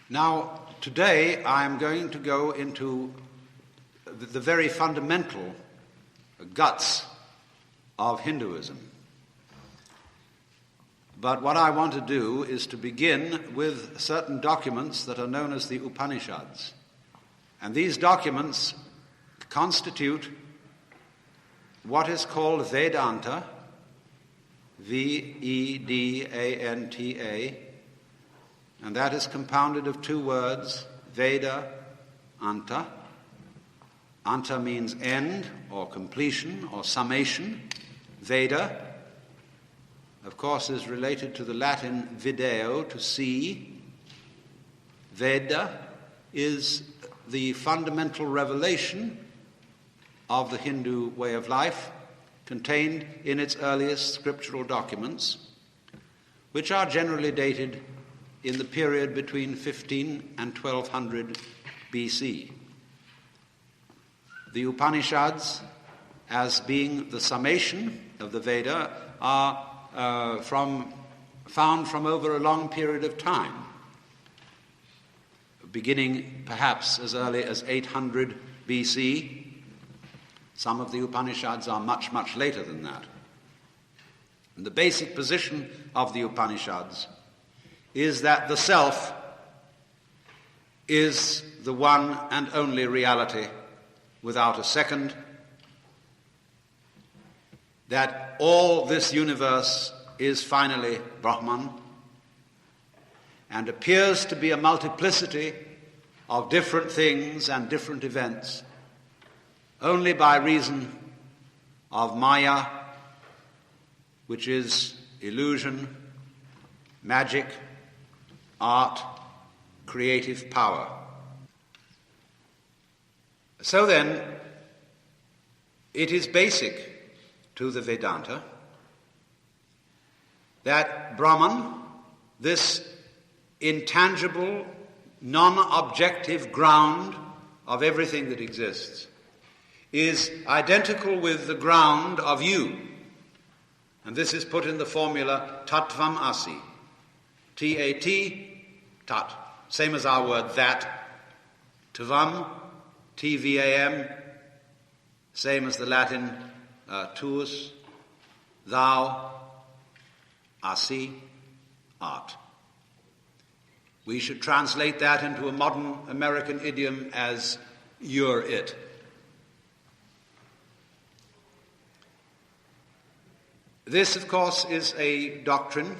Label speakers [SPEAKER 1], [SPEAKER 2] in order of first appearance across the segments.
[SPEAKER 1] Now, today I'm going to go into the very fundamental guts of Hinduism. But what I want to do is to begin with certain documents that are known as the Upanishads. And these documents constitute what is called Vedanta, Vedanta, and that is compounded of two words, Veda, Anta. Anta means end or completion or summation. Veda, of course, is related to the Latin video, to see. Veda is the fundamental revelation of the Hindu way of life contained in its earliest scriptural documents, which are generally dated in the period between 15 and 1200 BC. The Upanishads, as being the summation of the Veda, are found from over a long period of time, beginning perhaps as early as 800 BC. Some of the Upanishads are much, much later than that. And the basic position of the Upanishads is that the self is the one and only reality without a second, that all this universe is finally Brahman and appears to be a multiplicity of different things and different events only by reason of Maya, which is illusion, magic, art, creative power. So then, it is basic to the Vedanta that Brahman, this intangible, non-objective ground of everything that exists, is identical with the ground of you. And this is put in the formula Tattvam Asi. T-A-T, tat. Same as our word that. Tvam, T-V-A-M. Same as the Latin tuus, thou, asi, art. We should translate that into a modern American idiom as you're it. This, of course, is a doctrine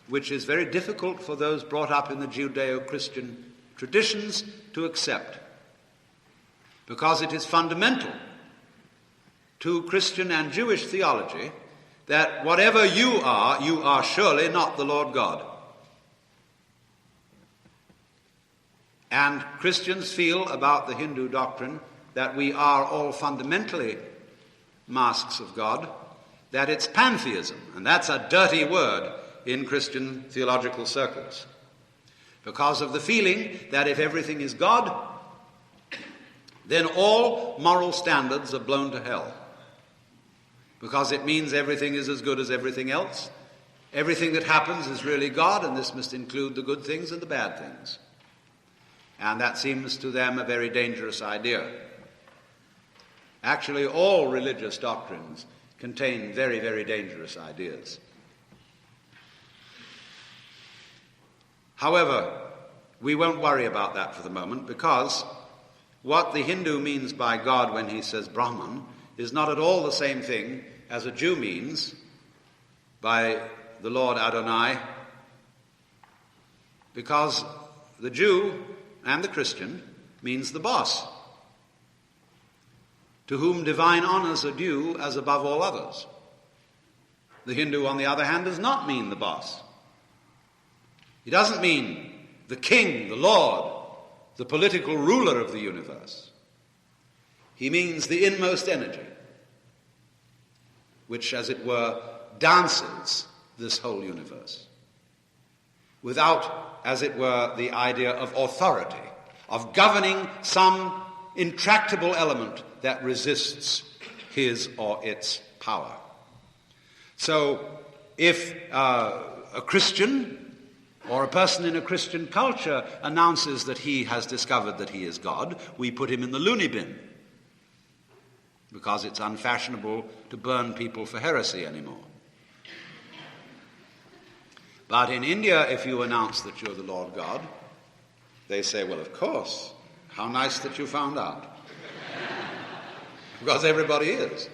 [SPEAKER 1] which is very difficult for those brought up in the Judeo-Christian traditions to accept, because it is fundamental to Christian and Jewish theology that whatever you are surely not the Lord God. And Christians feel about the Hindu doctrine that we are all fundamentally masks of God, that it's pantheism, and that's a dirty word in Christian theological circles, because of the feeling that if everything is God, then all moral standards are blown to hell, because it means everything is as good as everything else. Everything that happens is really God, and this must include the good things and the bad things. And that seems to them a very dangerous idea. Actually, all religious doctrines contain very, very dangerous ideas. However, we won't worry about that for the moment, because what the Hindu means by God when he says Brahman is not at all the same thing as a Jew means by the Lord Adonai, because the Jew and the Christian means the boss, to whom divine honors are due as above all others. The Hindu, on the other hand, does not mean the boss. He doesn't mean the king, the Lord, the political ruler of the universe. He means the inmost energy, which, as it were, dances this whole universe, without, as it were, the idea of authority, of governing some intractable element that resists his or its power. So, if a Christian Or a person in a Christian culture announces that he has discovered that he is God, we put him in the loony bin, because it's unfashionable to burn people for heresy anymore. But in India, if you announce that you're the Lord God, they say, well, of course, how nice that you found out. Because everybody is.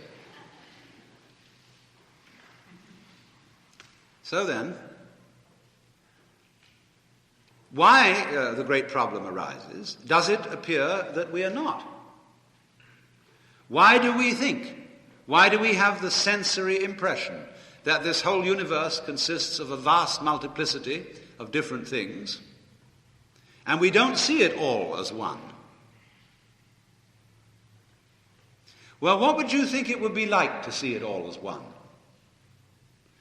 [SPEAKER 1] So then, why the great problem arises, does it appear that we are not? Why do we think? Why do we have the sensory impression that this whole universe consists of a vast multiplicity of different things, and we don't see it all as one? Well, what would you think it would be like to see it all as one?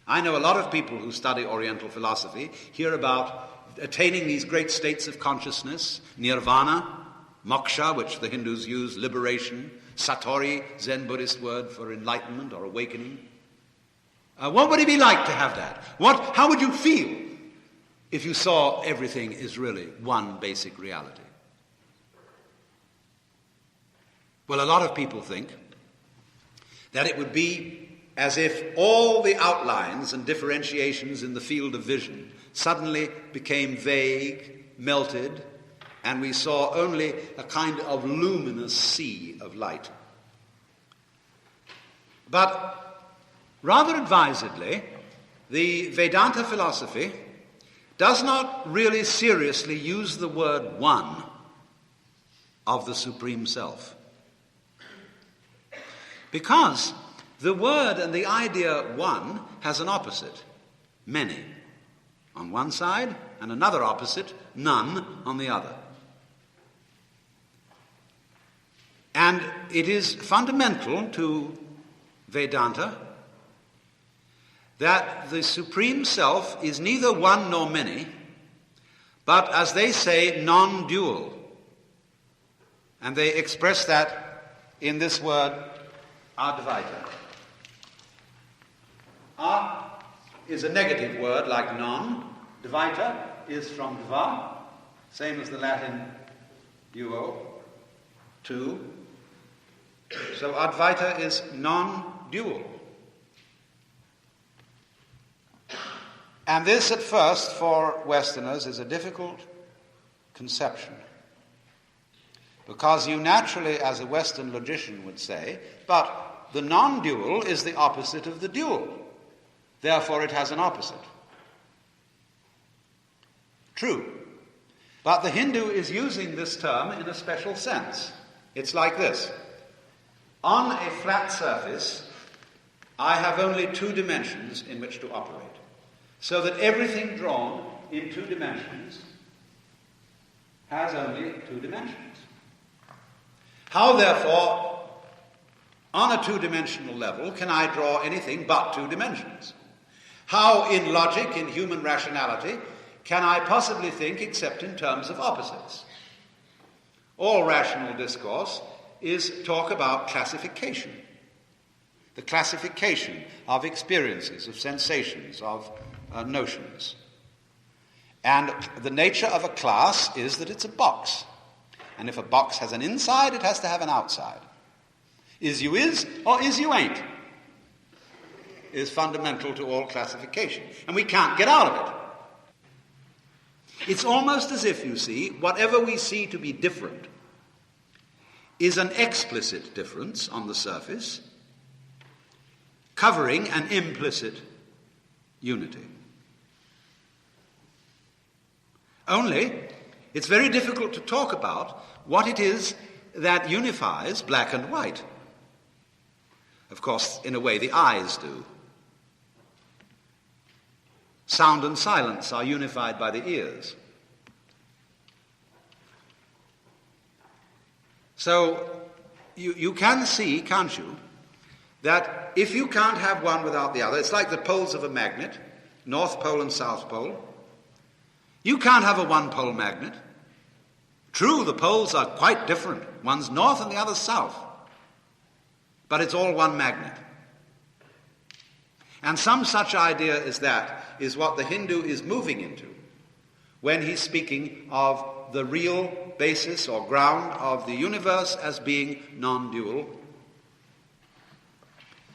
[SPEAKER 1] I know a lot of people who study Oriental philosophy hear about attaining these great states of consciousness, nirvana, moksha, which the Hindus use, liberation, satori, Zen Buddhist word for enlightenment or awakening. What would it be like to have that? How would you feel if you saw everything is really one basic reality? Well, a lot of people think that it would be as if all the outlines and differentiations in the field of vision suddenly became vague, melted, and we saw only a kind of luminous sea of light. But rather advisedly, the Vedanta philosophy does not really seriously use the word one of the Supreme Self. Because the word and the idea one has an opposite, many, on one side, and another opposite, none, on the other. And it is fundamental to Vedanta that the Supreme Self is neither one nor many, but, as they say, non-dual. And they express that in this word, Advaita. A is a negative word like non. Dvaita is from dva, same as the Latin duo, two. So Advaita is non-dual. And this at first for Westerners is a difficult conception. Because you naturally, as a Western logician would say, but the non-dual is the opposite of the dual. Therefore it has an opposite. True. But the Hindu is using this term in a special sense. It's like this. On a flat surface, I have only two dimensions in which to operate. So that everything drawn in two dimensions has only two dimensions. How, therefore, on a two-dimensional level, can I draw anything but two dimensions? How, in logic, in human rationality, can I possibly think except in terms of opposites? All rational discourse is talk about classification. The classification of experiences, of sensations, of notions. And the nature of a class is that it's a box. And if a box has an inside, it has to have an outside. Is you is, or is you ain't, is fundamental to all classification. And we can't get out of it. It's almost as if, you see, whatever we see to be different is an explicit difference on the surface, covering an implicit unity. Only, it's very difficult to talk about what it is that unifies black and white. Of course, in a way, the eyes do. Sound and silence are unified by the ears. So, you can see, can't you, that if you can't have one without the other, it's like the poles of a magnet, North Pole and South Pole. You can't have a one-pole magnet. True, the poles are quite different. One's north and the other's south. But it's all one magnet. And some such idea as that is what the Hindu is moving into. when he's speaking of the real basis or ground of the universe as being non-dual.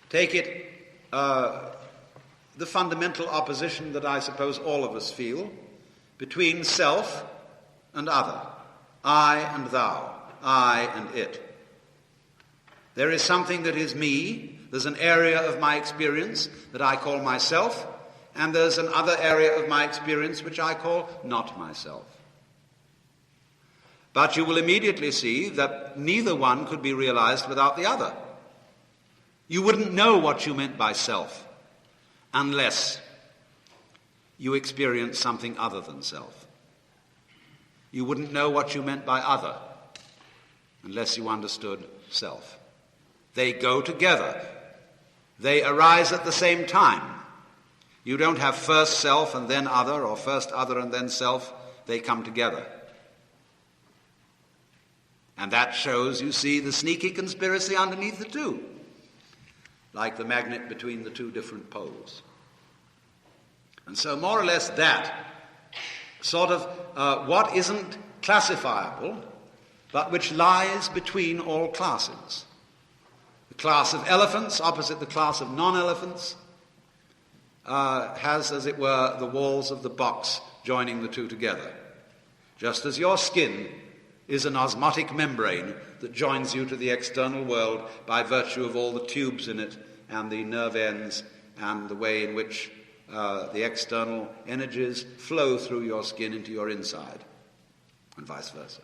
[SPEAKER 1] Take it, the fundamental opposition that I suppose all of us feel between self and other, I and thou, I and it. There is something that is me, there's an area of my experience that I call myself, and there's another area of my experience which I call not myself. But you will immediately see that neither one could be realized without the other. You wouldn't know what you meant by self unless you experience something other than self. You wouldn't know what you meant by other unless you understood self. They go together. They arise at the same time. You don't have first self and then other, or first other and then self. They come together. And that shows, you see, the sneaky conspiracy underneath the two, like the magnet between the two different poles. And so more or less that sort of what isn't classifiable, but which lies between all classes. The class of elephants opposite the class of non-elephants has, as it were, the walls of the box joining the two together. Just as your skin is an osmotic membrane that joins you to the external world by virtue of all the tubes in it and the nerve ends and the way in which the external energies flow through your skin into your inside, and vice versa.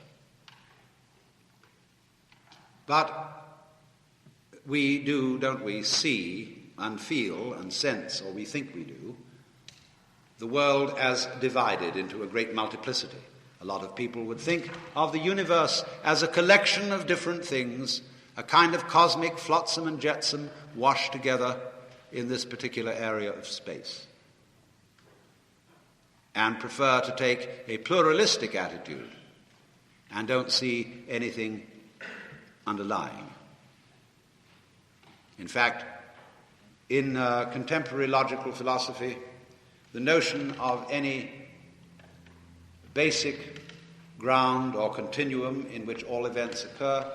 [SPEAKER 1] But we do, don't we, see and feel and sense, or we think we do, the world as divided into a great multiplicity. A lot of people would think of the universe as a collection of different things, a kind of cosmic flotsam and jetsam washed together in this particular area of space, and prefer to take a pluralistic attitude and don't see anything underlying. In fact, in contemporary logical philosophy, the notion of any basic ground or continuum in which all events occur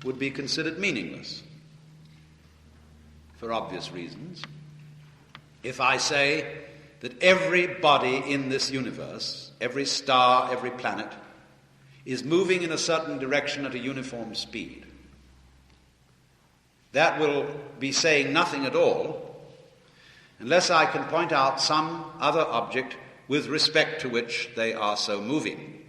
[SPEAKER 1] would be considered meaningless, for obvious reasons. If I say that every body in this universe, every star, every planet, is moving in a certain direction at a uniform speed, that will be saying nothing at all unless I can point out some other object with respect to which they are so moving.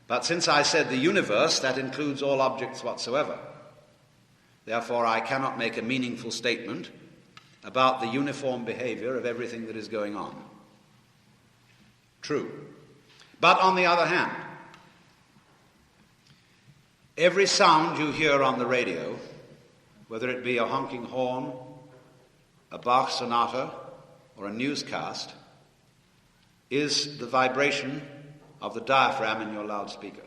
[SPEAKER 1] But since I said the universe, that includes all objects whatsoever. Therefore, I cannot make a meaningful statement about the uniform behavior of everything that is going on. True. But on the other hand, every sound you hear on the radio, whether it be a honking horn, a Bach sonata, or a newscast, is the vibration of the diaphragm in your loudspeaker.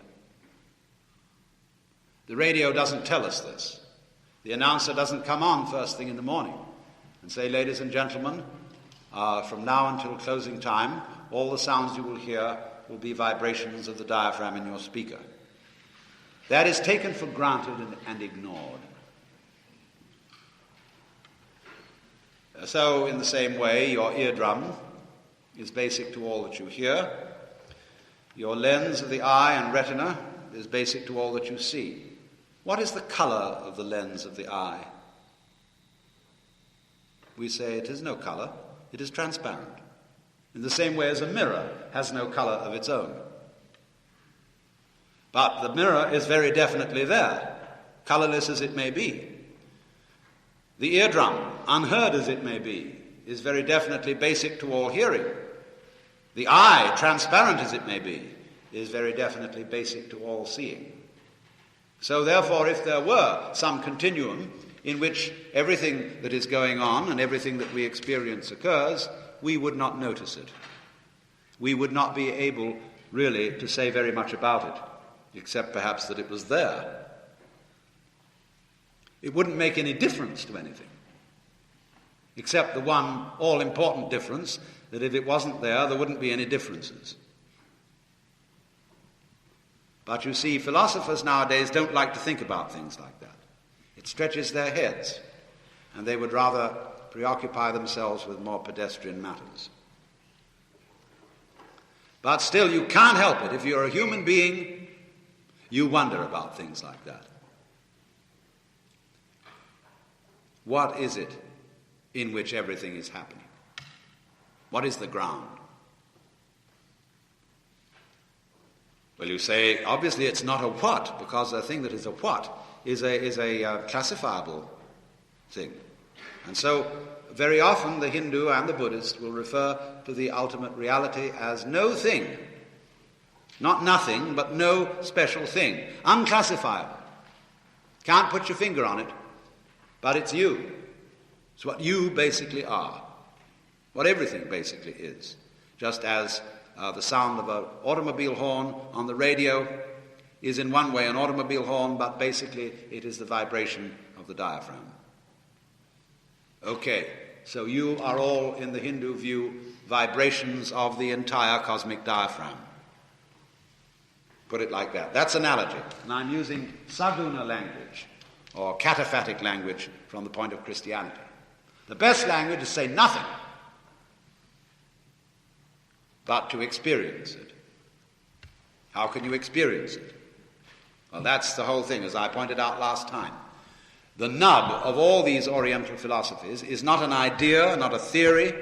[SPEAKER 1] The radio doesn't tell us this. The announcer doesn't come on first thing in the morning and say, ladies and gentlemen, from now until closing time, all the sounds you will hear will be vibrations of the diaphragm in your speaker. That is taken for granted and ignored. So, in the same way, your eardrum is basic to all that you hear. Your lens of the eye and retina is basic to all that you see. What is the color of the lens of the eye? We say it is no color, it is transparent. In the same way as a mirror has no color of its own. But the mirror is very definitely there, colorless as it may be. The eardrum, unheard as it may be, is very definitely basic to all hearing. The eye, transparent as it may be, is very definitely basic to all seeing. So therefore, if there were some continuum in which everything that is going on and everything that we experience occurs, we would not notice it. We would not be able really to say very much about it, except perhaps that it was there. It wouldn't make any difference to anything, except the one all-important difference that if it wasn't there, there wouldn't be any differences. But you see, philosophers nowadays don't like to think about things like that. It stretches their heads, and they would rather preoccupy themselves with more pedestrian matters. But still, you can't help it. If you're a human being, you wonder about things like that. What is it in which everything is happening? What is the ground? Well, you say, obviously it's not a what, because a thing that is a what is a classifiable thing. And so, very often the Hindu and the Buddhist will refer to the ultimate reality as no thing. Not nothing, but no special thing. Unclassifiable. Can't put your finger on it, but it's you. It's what you basically are. What everything basically is. Just as the sound of an automobile horn on the radio is in one way an automobile horn, but basically it is the vibration of the diaphragm. Okay, so you are all, in the Hindu view, vibrations of the entire cosmic diaphragm. Put it like that. That's analogy. And I'm using Saguna language, or cataphatic language, from the point of Christianity. The best language is to say nothing, but to experience it. How can you experience it? Well, that's the whole thing, as I pointed out last time. The nub of all these Oriental philosophies is not an idea, not a theory,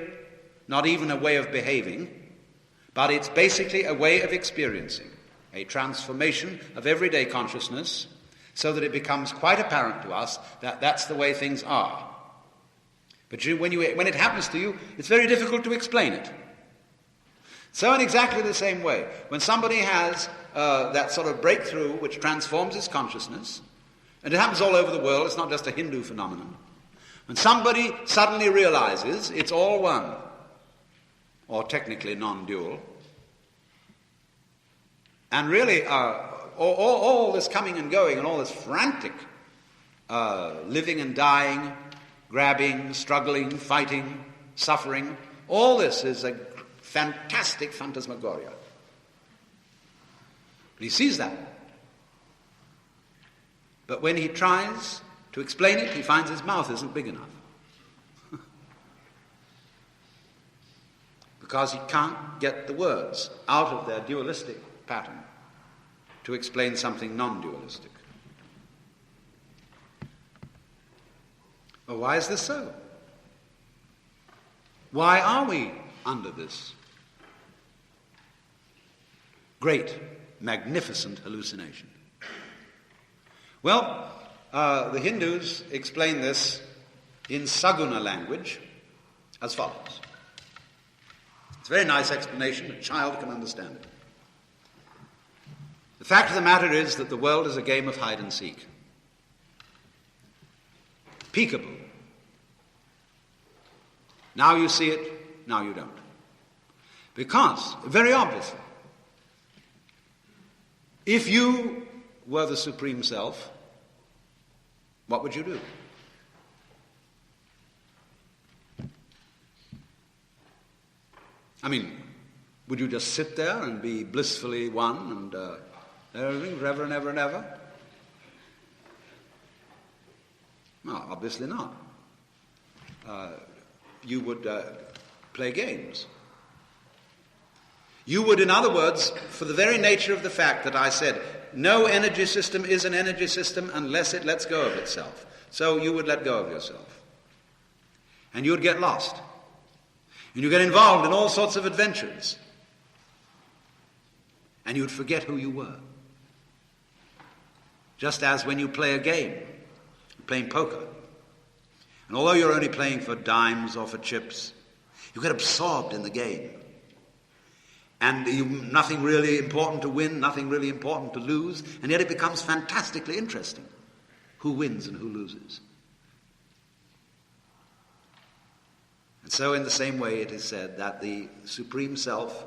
[SPEAKER 1] not even a way of behaving, but it's basically a way of experiencing, a transformation of everyday consciousness, so that it becomes quite apparent to us that that's the way things are. But when it happens to you, it's very difficult to explain it. So in exactly the same way, when somebody has that sort of breakthrough which transforms his consciousness, and it happens all over the world, it's not just a Hindu phenomenon, when somebody suddenly realizes it's all one, or technically non-dual, and really all this coming and going and all this frantic living and dying, grabbing, struggling, fighting, suffering, all this is a fantastic phantasmagoria. He sees that. But when he tries to explain it, he finds his mouth isn't big enough. Because he can't get the words out of their dualistic pattern to explain something non-dualistic. Well, why is this so? Why are we under this great, magnificent hallucination? Well, the Hindus explain this in Saguna language as follows. It's a very nice explanation. A child can understand it. The fact of the matter is that the world is a game of hide and seek. Peekaboo. Now you see it, now you don't. Because, very obviously, if you were the Supreme Self, what would you do? I mean, would you just sit there and be blissfully one and everything forever and ever and ever? No, obviously not. You would play games. You would, in other words, for the very nature of the fact that I said, no energy system is an energy system unless it lets go of itself. So you would let go of yourself. And you would get lost. And you get involved in all sorts of adventures. And you'd forget who you were. Just as when you play a game, playing poker. And although you're only playing for dimes or for chips, you get absorbed in the game. And nothing really important to win, nothing really important to lose, and yet it becomes fantastically interesting who wins and who loses. And so in the same way it is said that the Supreme Self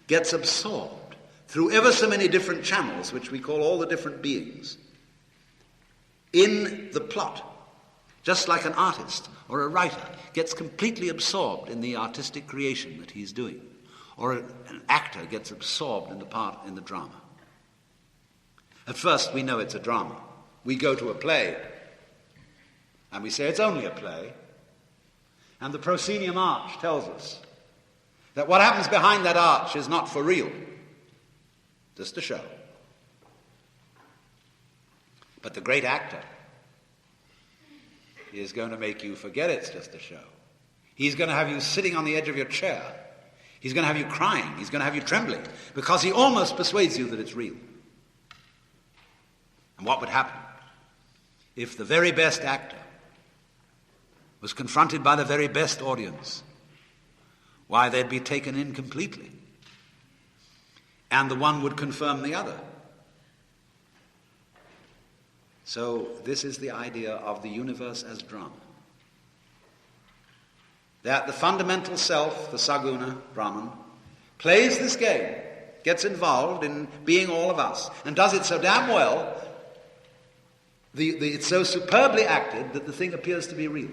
[SPEAKER 1] gets absorbed through ever so many different channels, which we call all the different beings, in the plot, Just like an artist or a writer gets completely absorbed in the artistic creation that he's doing, or an actor gets absorbed in the part in the drama. At first we know it's a drama. We go to a play and we say it's only a play, and the proscenium arch tells us that what happens behind that arch is not for real, just a show. But the great actor is going to make you forget it's just a show. He's going to have you sitting on the edge of your chair. He's going to have you crying. He's going to have you trembling, because he almost persuades you that it's real. And what would happen if the very best actor was confronted by the very best audience? Why, they'd be taken in completely. And the one would confirm the other. So this is the idea of the universe as drama. That the fundamental self, the Saguna, Brahman, plays this game, gets involved in being all of us, and does it so damn well, it's so superbly acted that the thing appears to be real.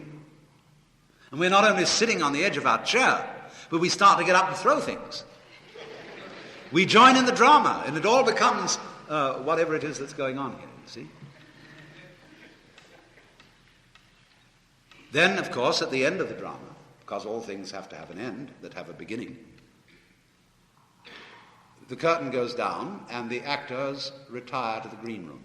[SPEAKER 1] And we're not only sitting on the edge of our chair, but we start to get up and throw things. We join in the drama, and it all becomes whatever it is that's going on here, you see. Then, of course, at the end of the drama, because all things have to have an end that have a beginning, the curtain goes down and the actors retire to the green room.